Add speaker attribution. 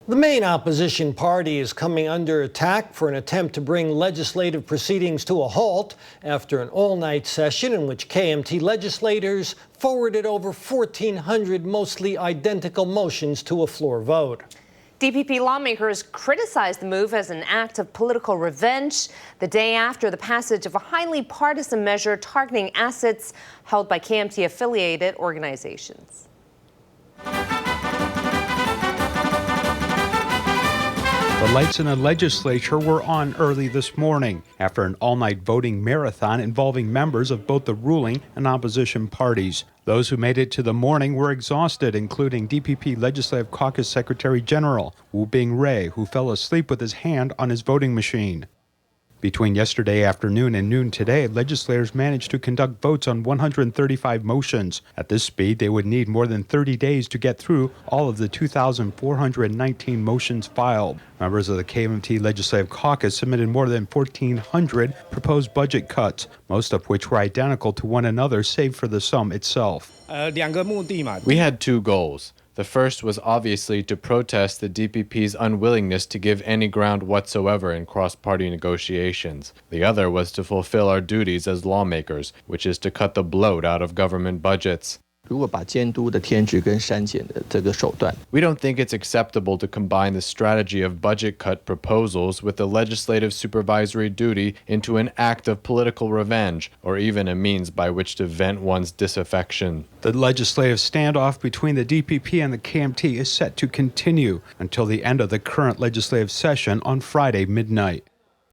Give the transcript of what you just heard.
Speaker 1: The main opposition party is coming under attack for an attempt to bring legislative proceedings to a halt after an all-night session in which KMT legislators forwarded over 1,400 mostly identical motions to a floor vote.
Speaker 2: DPP lawmakers criticized the move as an act of political revenge the day after the passage of a highly partisan measure targeting assets held by KMT-affiliated organizations.
Speaker 3: The lights in the legislature were on early this morning after an all-night voting marathon involving members of both the ruling and opposition parties. Those who made it to the morning were exhausted, including DPP Legislative Caucus Secretary General Wu Bing-Ray, who fell asleep with his hand on his voting machine. Between yesterday afternoon and noon today, legislators managed to conduct votes on 135 motions. At this speed, they would need more than 30 days to get through all of the 2,419 motions filed. Members of the KMT Legislative Caucus submitted more than 1,400 proposed budget cuts, most of which were identical to one another save for the sum itself.
Speaker 4: We had two goals. The first was obviously to protest the DPP's unwillingness to give any ground whatsoever in cross-party negotiations. The other was to fulfill our duties as lawmakers, which is to cut the bloat out of government budgets. We don't think it's acceptable to combine the strategy of budget cut proposals with the legislative supervisory duty into an act of political revenge, or even a means by which to vent one's disaffection.
Speaker 3: The legislative standoff between the DPP and the KMT is set to continue until the end of the current legislative session on Friday midnight.